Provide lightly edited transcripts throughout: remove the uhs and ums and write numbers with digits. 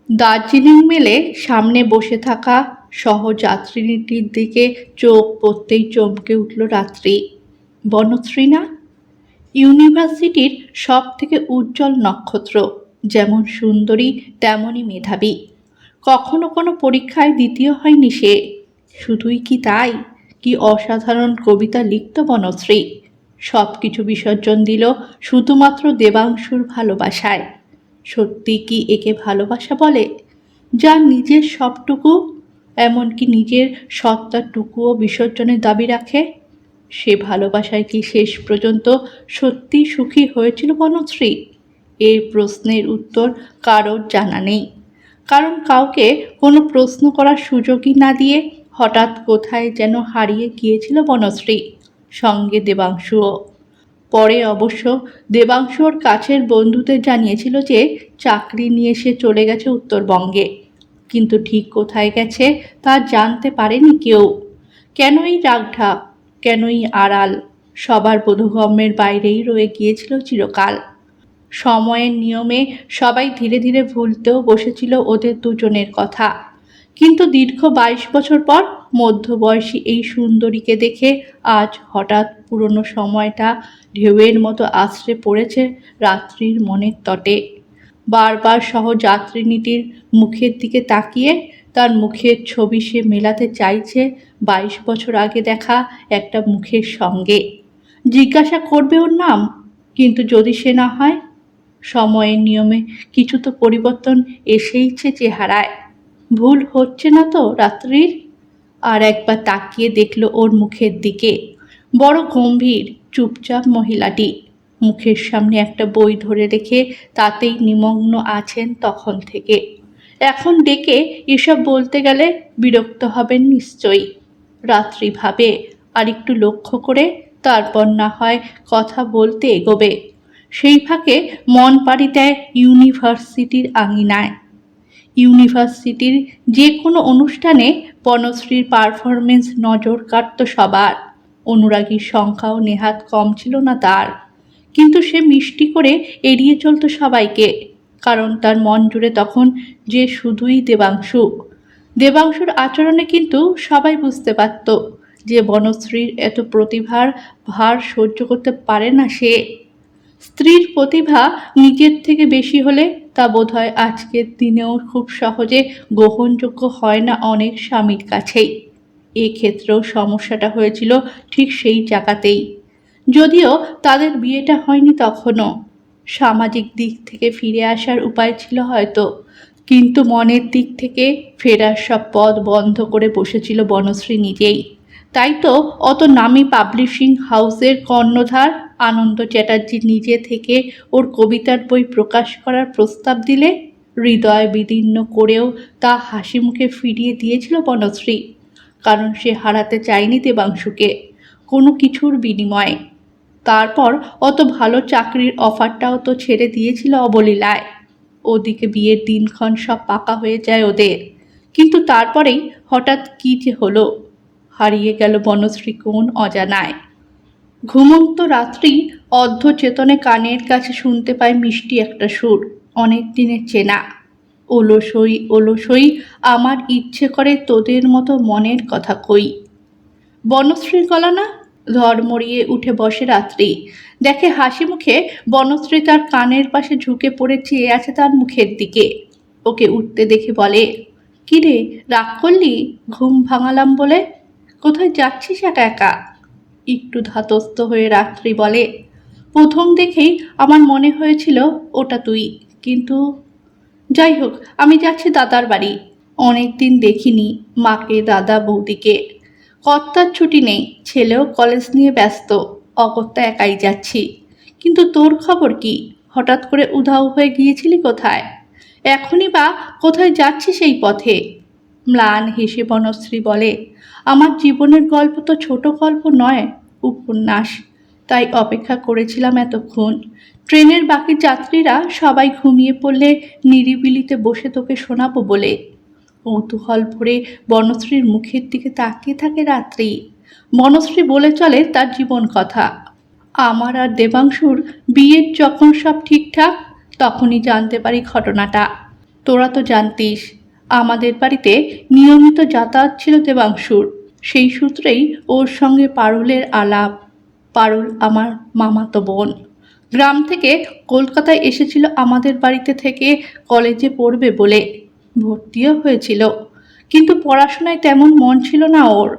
দার্জিলিং মেলে সামনে বসে থাকা সহযাত্রিনীটির দিকে চোখ পড়তেই চমকে উঠল রাত্রি। বনশ্রী না? ইউনিভার্সিটির সব থেকে উজ্জ্বল নক্ষত্র, যেমন সুন্দরী তেমনই মেধাবী। কখনো কোনো পরীক্ষায় দ্বিতীয় হয়নি সে। শুধুই কি তাই, কি অসাধারণ কবিতা লিখত বনশ্রী। সব কিছু বিসর্জন দিল শুধুমাত্র দেবাংশুর ভালোবাসায়। সত্যি কি একে ভালোবাসা বলে? যার নিজের সবটুকু, এমনকি নিজের সত্তাটুকুও বিসর্জনের দাবি রাখে। সে ভালোবাসায় কি শেষ পর্যন্ত সত্যি সুখী হয়েছিল বনশ্রী? এই প্রশ্নের উত্তর কারোর জানা নেই, কারণ কাউকে কোনো প্রশ্ন করার সুযোগই না দিয়ে হঠাৎ কোথায় যেন হারিয়ে গিয়েছিল বনশ্রী, সঙ্গে দেবাংশুও। পরে অবশ্য দেবাংশু ওর কাছের বন্ধুদের জানিয়েছিল যে চাকরি নিয়ে সে চলে গেছে উত্তরবঙ্গে, কিন্তু ঠিক কোথায় গেছে তা জানতে পারেনি কেউ। কেনই রাগঢাক, কেনই আড়াল, সবার বোধগম্যের বাইরেই রয়ে গিয়েছিল চিরকাল। সময়ের নিয়মে সবাই ধীরে ধীরে ভুলতেও বসেছিল ওদের দুজনের কথা, কিন্তু দীর্ঘ 22 বছর পর মধ্যবয়সী এই সুন্দরীকে দেখে আজ হঠাৎ পুরনো সময়টা ঢেউয়ের মতো আছড়ে পড়েছে রাত্রির মনের তটে। বারবার সহযাত্রিনীটির মুখের দিকে তাকিয়ে তার মুখের ছবি সে মেলাতে চাইছে 22 বছর আগে দেখা একটা মুখের সঙ্গে। জিজ্ঞাসা করবে ওর নাম, কিন্তু যদি সে না হয়? সময়ের নিয়মে কিছু তো পরিবর্তন এসেইছে চেহারায়। ভুল হচ্ছে না তো রাত্রির? আর একবার তাকিয়ে দেখল ওর মুখের দিকে। বড় গম্ভীর, চুপচাপ মহিলাটি। মুখের সামনে একটা বই ধরে রেখে তাতেই নিমগ্ন আছেন তখন থেকে। এখন ডেকে এসব বলতে গেলে বিরক্ত হবেন নিশ্চয়ই। রাত্রি ভাবে আর একটু লক্ষ্য করে তারপর না হয় কথা বলতে এগোবে। সেই ফাঁকে মন পাড়ি দেয় ইউনিভার্সিটির আঙিনায়। ইউনিভার্সিটির যে কোনো অনুষ্ঠানে বনশ্রীর পারফরমেন্স নজর কাটত সবার। অনুরাগীর সংখ্যাও নেহাত কম ছিল না তার, কিন্তু সে মিষ্টি করে এড়িয়ে চলত সবাইকে, কারণ তার মন জুড়ে তখন যে শুধুই দেবাংশু। দেবাংশুর আচরণে কিন্তু সবাই বুঝতে পারত যে বনশ্রীর এত প্রতিভার ভার সহ্য করতে পারে না সে। স্ত্রীর প্রতিভা নিজের থেকে বেশি হলে তা বোধহয় আজকের দিনেও খুব সহজে গ্রহণযোগ্য হয় না অনেক স্বামীর কাছেই। এক্ষেত্রেও সমস্যাটা হয়েছিল ঠিক সেই জায়গাতেই। যদিও তাদের বিয়েটা হয়নি তখনও। সামাজিক দিক থেকে ফিরে আসার উপায় ছিল হয়তো, কিন্তু মনের দিক থেকে ফেরার সব পথ বন্ধ করে বসেছিল বনশ্রী নিজেই। তাই তো অত নামী পাবলিশিং হাউসের কর্ণধার আনন্দ চ্যাটার্জি নিজে থেকে ওর কবিতার বই প্রকাশ করার প্রস্তাব দিলে হৃদয় বিদীর্ণ করেও তা হাসি মুখে ফিরিয়ে দিয়েছিল বনশ্রী, কারণ সে হারাতে চায়নি দেবাংশুকে কোনো কিছুর বিনিময়ে। তারপর অত ভালো চাকরির অফারটাও তো ছেড়ে দিয়েছিল অবলীলায়। ওদিকে বিয়ের দিনক্ষণ সব পাকা হয়ে যায় ওদের, কিন্তু তারপরেই হঠাৎ কী যে হলো, হারিয়ে গেল বনশ্রী কোন অজানায়। ঘুমন্ত রাত্রি অর্ধচেতনে কানের কাছে শুনতে পায় মিষ্টি একটা সুর, অনেক দিনের চেনা। ওলসই ওলসই আমার ইচ্ছে করে তোদের মতো মনের কথা কই। বনশ্রীর গলা না? ধড়মড়িয়ে উঠে বসে রাত্রি, দেখে হাসি মুখে বনশ্রী তার কানের পাশে ঝুঁকে পড়ে চেয়ে আছে তার মুখের দিকে। ওকে উঠতে দেখে বলে, কিরে রাগ করলি ঘুম ভাঙালাম বলে? কোথায় যাচ্ছিস একা একা? একটু ধাতস্থ হয়ে রাত্রি বলে, প্রথম দেখেই আমার মনে হয়েছিল ওটা তুই, কিন্তু যাই হোক, আমি যাচ্ছি দাদার বাড়ি। অনেক দিন দেখিনি মাকে, দাদা, বৌদিকে। কর্তার ছুটি নেই, ছেলেও কলেজ নিয়ে ব্যস্ত, অগত্যা একাই যাচ্ছি। কিন্তু তোর খবর কি? হঠাৎ করে উধাও হয়ে গিয়েছিলি কোথায়? এখনই বা কোথায় যাচ্ছি সেই পথে? ম্লান হেসে বনশ্রী বলে, আমার জীবনের গল্প তো ছোট গল্প নয়, উপন্যাস। তাই অপেক্ষা করেছিলাম এতক্ষণ। ট্রেনের বাকি যাত্রীরা সবাই ঘুমিয়ে পড়লে নিরিবিলিতে বসে তোকে শোনাবো বলে। কৌতূহল ভরে বনশ্রীর মুখের দিকে তাকিয়ে থাকে রাত্রি। বনশ্রী বলে চলে তার জীবন কথা। আমার আর দেবাংশুর বিয়ের যখন সব ঠিকঠাক, তখনই জানতে পারি ঘটনাটা। তোরা তো জানতিস আমাদের বাড়িতে নিয়মিত যাতায়াত ছিল দেবাংশুর। সেই সূত্রেই ওর সঙ্গে পারুলের আলাপ। পারুল আমার মামাতো বোন। গ্রাম থেকে কলকাতায় এসেছিল আমাদের বাড়িতে থেকে কলেজে পড়বে বলে। ভর্তিও হয়েছিল, কিন্তু পড়াশোনায় তেমন মন ছিল না ওর।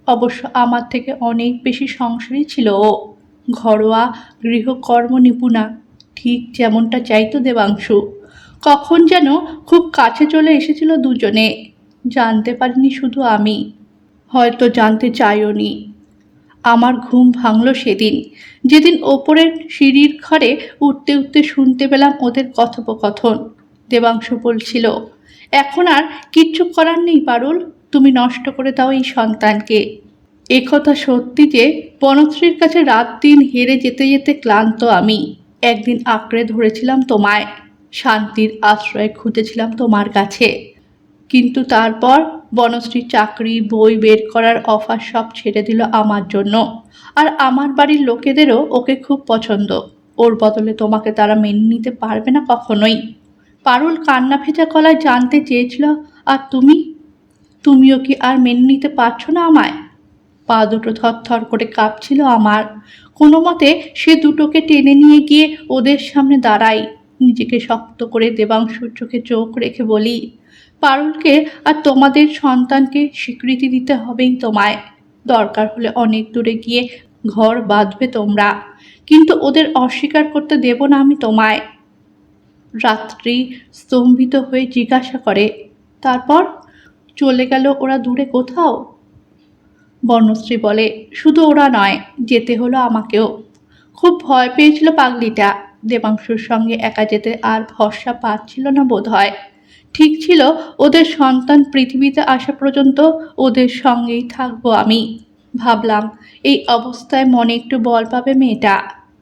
অবশ্য আমার থেকে অনেক বেশি সংসারী ছিল ও। ঘরোয়া গৃহকর্ম নিপুণা, ঠিক যেমনটা চাইতো দেবাংশু। কখন যেন খুব কাছে চলে এসেছিল দুজনে। জানতে পারিনি শুধু আমি, হয়তো জানতে চাইওনি। আমার ঘুম ভাঙল সেদিন, যেদিন ওপরের সিঁড়ির ঘরে উঠতে উঠতে শুনতে পেলাম ওদের কথোপকথন। দেবাংশু বলছিল, এখন আর কিচ্ছু করার নেই পারুল, তুমি নষ্ট করে দাও এই সন্তানকে। একথা সত্যি যে বনশ্রীর কাছে রাত দিন হেরে যেতে যেতে ক্লান্ত আমি। একদিন আঁকড়ে ধরেছিলাম তোমায়, শান্তির আশ্রয় খুঁজেছিলাম তোমার কাছে। কিন্তু তারপর বনশ্রী চাকরি, বই বের করার অফার সব ছেড়ে দিল আমার জন্য। আর আমার বাড়ির লোকেদেরও ওকে খুব পছন্দ। ওর বদলে তোমাকে তারা মেনে নিতে পারবে না কখনোই। পারুল কান্না ভেজা গলায় জানতে চেয়েছিল, আর তুমিও কি আর মেনে নিতে পারছো না আমায়? পা দুটো থরথর করে কাঁপছিল আমার। কোনো মতে সে দুটোকে টেনে নিয়ে গিয়ে ওদের সামনে দাঁড়াই। নিজেকে শক্ত করে দেবাংশুর চোখে চোখ রেখে বলি, পারুলকে আর তোমাদের সন্তানকে স্বীকৃতি দিতে হবেই তোমায়। দরকার হলে অনেক দূরে গিয়ে ঘর বাঁধবে তোমরা, কিন্তু ওদের অস্বীকার করতে দেব না আমি তোমায়। রাত্রি স্তম্ভিত হয়ে জিজ্ঞাসা করে, তারপর চলে গেল ওরা দূরে কোথাও? বর্ণশ্রী বলে, শুধু ওরা নয়, যেতে হলো আমাকেও। খুব ভয় পেয়েছিল পাগলিটা। দেবাংশুর সঙ্গে একা যেতে আর ভরসা পাচ্ছিল না বোধ হয়। ঠিক ছিল ওদের সন্তান পৃথিবীতে আসা পর্যন্ত ওদের সঙ্গেই থাকবো আমি। ভাবলাম এই অবস্থায় মনে একটু বল পাবে মেয়েটা।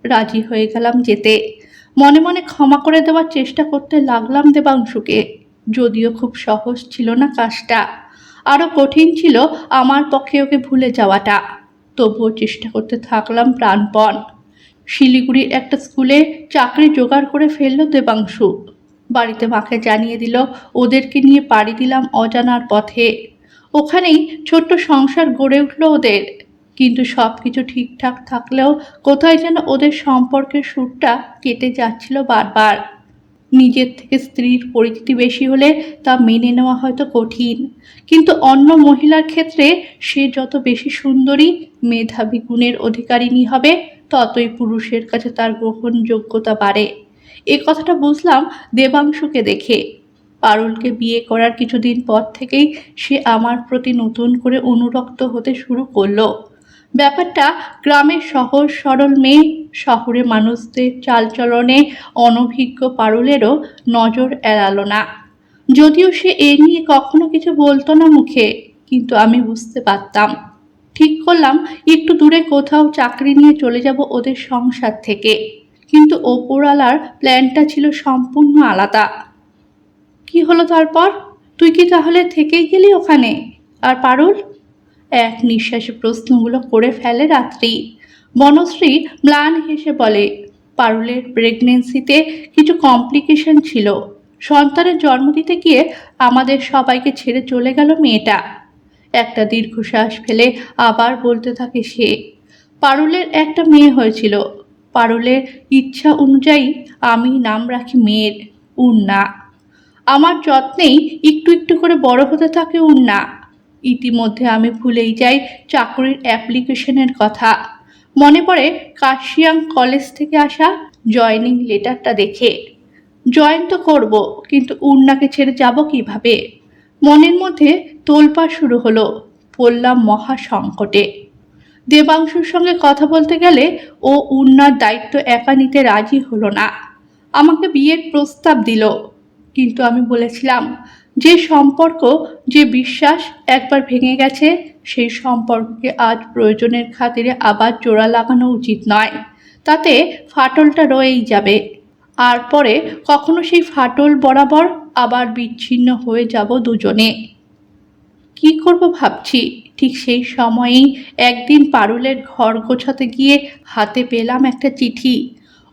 রাজি হয়ে গেলাম যেতে। মনে মনে ক্ষমা করে দেওয়ার চেষ্টা করতে লাগলাম দেবাংশুকে, যদিও খুব সহজ ছিল না কাজটা। আরও কঠিন ছিল আমার পক্ষে ওকে ভুলে যাওয়াটা। তবুও চেষ্টা করতে থাকলাম প্রাণপণ। শিলিগুড়ির একটা স্কুলে চাকরি জোগাড় করে ফেলল দেবাংশু। বাড়িতে মাকে জানিয়ে দিল, ওদেরকে নিয়ে পাড়ি দিলাম অজানার পথে। ওখানেই ছোট্ট সংসার গড়ে উঠল ওদের। কিন্তু সব কিছু ঠিকঠাক থাকলেও কোথায় যেন ওদের সম্পর্কের সুরটা কেটে যাচ্ছিল বারবার। নিজের থেকে স্ত্রীর পরিচিতি বেশি হলে তা মেনে নেওয়া হয়তো কঠিন, কিন্তু অন্য মহিলার ক্ষেত্রে সে যত বেশি সুন্দরী, মেধাবী, গুণের অধিকারিণী হবে, ততই পুরুষের কাছে তার গ্রহণযোগ্যতা বাড়ে। এ কথাটা বুঝলাম দেবাংশুকে দেখে। পারুলকে বিয়ে করার কিছুদিন পর থেকেই সে আমার প্রতি নতুন করে অনুরক্ত হতে শুরু করলো। ব্যাপারটা গ্রামের সহজ সরল মেয়ে, শহরে মানুষদের চালচলনে অনভিজ্ঞ পারুলেরও নজর এড়ালো না। যদিও সে এ নিয়ে কখনো কিছু বলতো না মুখে, কিন্তু আমি বুঝতে পারতাম। ঠিক করলাম একটু দূরে কোথাও চাকরি নিয়ে চলে যাব ওদের সংসার থেকে। কিন্তু ওপরওয়ালার প্ল্যানটা ছিল সম্পূর্ণ আলাদা। কি হলো তারপর? তুই কি তাহলে থেকেই গেলি ওখানে? আর পারুল? এক নিঃশ্বাসে প্রশ্নগুলো করে ফেলে রাত্রি। বনশ্রী ম্লান হেসে বলে, পারুলের প্রেগনেন্সিতে কিছু কমপ্লিকেশন ছিল। সন্তানের জন্ম দিতে গিয়ে আমাদের সবাইকে ছেড়ে চলে গেল মেয়েটা। একটা দীর্ঘশ্বাস ফেলে আবার বলতে থাকে সে, পারুলের একটা মেয়ে হয়েছিল। পারুলের ইচ্ছা অনুযায়ী আমি নাম রাখি মেয়ের উন্না। আমার যত্নেই একটু একটু করে বড় হতে থাকে উন্না। ইতিমধ্যে আমি ভুলেই যাই চাকরির অ্যাপ্লিকেশনের কথা। মনে পড়ে কাশিয়াং কলেজ থেকে আসা জয়নিং লেটারটা দেখে। জয়েন তো করব, কিন্তু উন্নাকে ছেড়ে যাব কিভাবে? মনের মধ্যে তোলপাড় শুরু হলো। পড়লাম মহা সংকটে। দেবাংশুর সঙ্গে কথা বলতে গেলে ও উন্নার দায়িত্ব একা নিতে রাজি হলো না। আমাকে বিয়ের প্রস্তাব দিল, কিন্তু আমি বলেছিলাম, যে সম্পর্ক, যে বিশ্বাস একবার ভেঙে গেছে, সেই সম্পর্ককে আজ প্রয়োজনের খাতিরে আবার জোড়া লাগানো উচিত নয়। তাতে ফাটলটা রয়েই যাবে, আর পরে কখনো সেই ফাটল বরাবর আবার বিচ্ছিন্ন হয়ে যাব দুজনে। কি করব ভাবছি। ঠিক সেই সময়েই একদিন পারুলের ঘর গোছাতে গিয়ে হাতে পেলাম একটা চিঠি।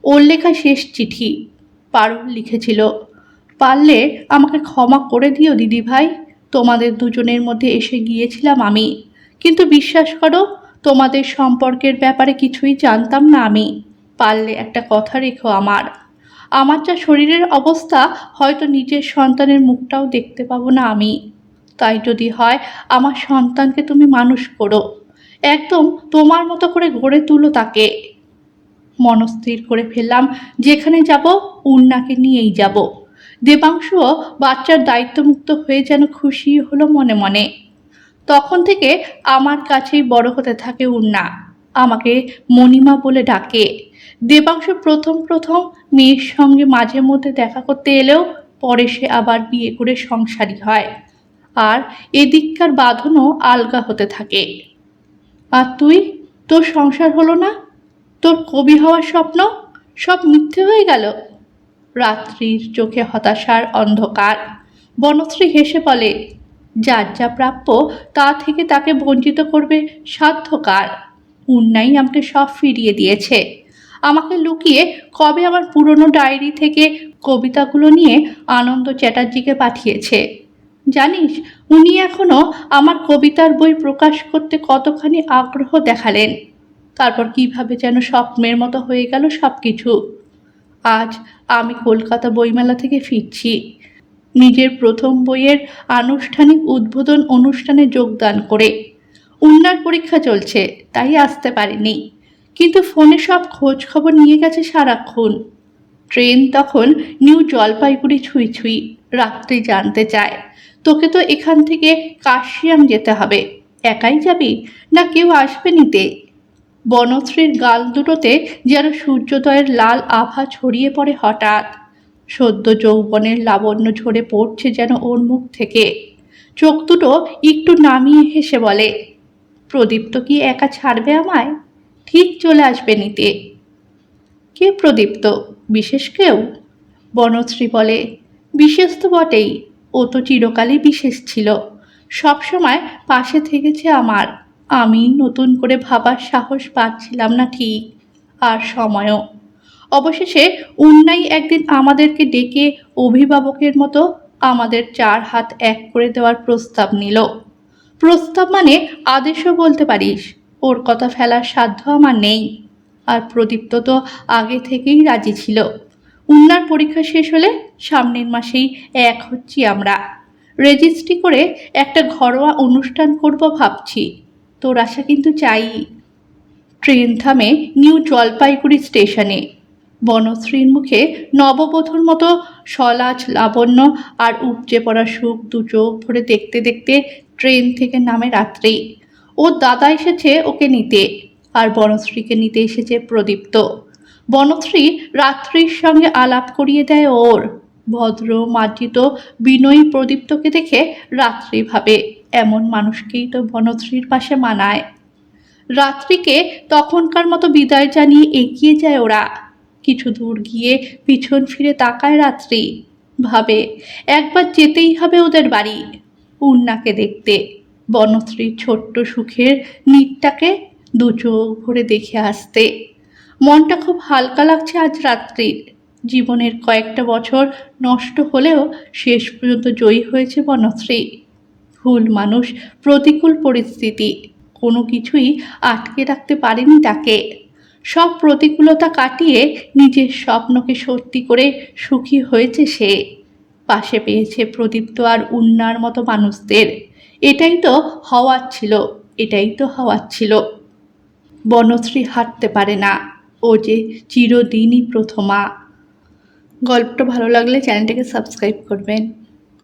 ওর লেখা শেষ চিঠি। পারুল লিখেছিল, পারলে আমাকে ক্ষমা করে দিও দিদিভাই। তোমাদের দুজনের মধ্যে এসে গিয়েছিলাম আমি, কিন্তু বিশ্বাস করো, তোমাদের সম্পর্কের ব্যাপারে কিছুই জানতাম না আমি। পারলে একটা কথা রেখো আমার। আমার যা শরীরের অবস্থা, হয়তো নিজের সন্তানের মুখটাও দেখতে পাবো না আমি। তাই যদি হয়, আমার সন্তানকে তুমি মানুষ করো, একদম তোমার মতো করে গড়ে তুলো তাকে। মনস্থির করে ফেললাম, যেখানে যাব উন্নাকে নিয়েই যাব। দেবাংশুও বাচ্চার দায়িত্বমুক্ত হয়ে যেন খুশি হলো মনে মনে। তখন থেকে আমার কাছেই বড় হতে থাকে উন্না। আমাকে মণিমা বলে ডাকে। দেবাংশু প্রথম প্রথম মেয়ের সঙ্গে মাঝে মধ্যে দেখা করতে এলেও পরে সে আবার বিয়ে করে সংসারী হয়, আর এদিককার বাঁধনও আলগা হতে থাকে। আর তুই, তোর সংসার হলো না? তোর কবি হওয়ার স্বপ্ন সব মিথ্যে হয়ে গেল? রাত্রির চোখে হতাশার অন্ধকার। বনশ্রী হেসে বলে, যার যা প্রাপ্য তা থেকে তাকে বঞ্চিত করবে সাধ্য কার? উন্নাই আমাকে সব ফিরিয়ে দিয়েছে। আমাকে লুকিয়ে কবে আমার পুরনো ডায়েরি থেকে কবিতাগুলো নিয়ে আনন্দ চ্যাটার্জিকে পাঠিয়েছে। জানিস, উনি এখনো আমার কবিতার বই প্রকাশ করতে কতখানি আগ্রহ দেখালেন। তারপর কিভাবে যেন স্বপ্নের মতো হয়ে গেল সব কিছু। আজ আমি কলকাতা বইমেলা থেকে ফিরছি, নিজের প্রথম বইয়ের আনুষ্ঠানিক উদ্বোধন অনুষ্ঠানে যোগদান করে। উন্নার পরীক্ষা চলছে, তাই আসতে পারিনি, কিন্তু ফোনে সব খোঁজ খবর নিয়ে গেছে সারাক্ষণ। ট্রেন তখন নিউ জলপাইগুড়ি ছুঁই ছুঁই। রাত্রি জানতে চায়, তোকে তো এখান থেকে কাশিয়াং যেতে হবে, একাই যাবি না কেউ আসবে নিতে? বনশ্রীর গাল দুটোতে যেন সূর্যোদয়ের লাল আভা ছড়িয়ে পড়ে হঠাৎ। সদ্য যৌবনের লাবণ্য ঝরে পড়ছে যেন ওর মুখ থেকে। চোখ দুটো একটু নামিয়ে হেসে বলে, প্রদীপ্ত কি একা ছাড়বে আমায়? ঠিক চলে আসবে নিতে। কে প্রদীপ্ত? বিশেষ কেউ? বনশ্রী বলে, বিশেষ তো বটেই, ও তো চিরকালই বিশেষ ছিল, সবসময় পাশে থেকেছে আমার। আমি নতুন করে ভাবার সাহস পাচ্ছিলাম না ঠিক, আর সময়ও। অবশেষে উন্নাই একদিন আমাদেরকে ডেকে অভিভাবকের মতো আমাদের 4 হাত এক করে দেওয়ার প্রস্তাব নিল। প্রস্তাব মানে আদেশও বলতে পারিস, ওর কথা ফেলার সাধ্য আমার নেই। আর প্রদীপ্ত তো আগে থেকেই রাজি ছিল। উন্নার পরীক্ষা শেষ হলে সামনের মাসেই এক হচ্ছি আমরা। রেজিস্ট্রি করে একটা ঘরোয়া অনুষ্ঠান করব ভাবছি। তোর আশা কিন্তু চাই। ট্রেন থামে নিউ জলপাইগুড়ি স্টেশনে। বনশ্রীর মুখে নববধূর মতো সলাজ লাবণ্য আর উপচে পড়া সুখ দু চোখ ভরে দেখতে দেখতে ট্রেন থেকে নামে রাত্রি। ওর দাদা এসেছে ওকে নিতে, আর বনশ্রীকে নিতে এসেছে প্রদীপ্ত। বনশ্রী রাত্রির সঙ্গে আলাপ করিয়ে দেয় ওর। ভদ্র মার্জিত বিনয়ী প্রদীপ্তকে দেখে রাত্রি ভাবে, এমন মানুষকেই তো বনশ্রীর পাশে মানায়। রাত্রিকে তখনকার মতো বিদায় জানিয়ে এগিয়ে যায় ওরা। কিছু দূর গিয়ে পিছন ফিরে তাকায় রাত্রি, ভাবে একবার যেতেই হবে ওদের বাড়ি, উন্নাকে দেখতে, বনশ্রীর ছোট্ট সুখের নীড়টাকে দু চোখ ভরে দেখে আসতে। মনটা খুব হালকা লাগছে আজ রাত্রির। জীবনের কয়েকটা বছর নষ্ট হলেও শেষ পর্যন্ত জয়ী হয়েছে বনশ্রী। ভুল মানুষ, প্রতিকূল পরিস্থিতি, কোনো কিছুই আটকে রাখতে পারেনি তাকে। সব প্রতিকূলতা কাটিয়ে নিজের স্বপ্নকে সত্যি করে সুখী হয়েছে সে। পাশে পেয়েছে প্রদীপ্ত আর উন্নার মতো মানুষদের। এটাই তো হওয়ার ছিল, এটাই তো হওয়ার ছিল। বনশ্রী হাঁটতে পারে না, ও যে চিরদিনই প্রথমা। গল্পটা ভালো লাগলে চ্যানেলটাকে সাবস্ক্রাইব করবেন।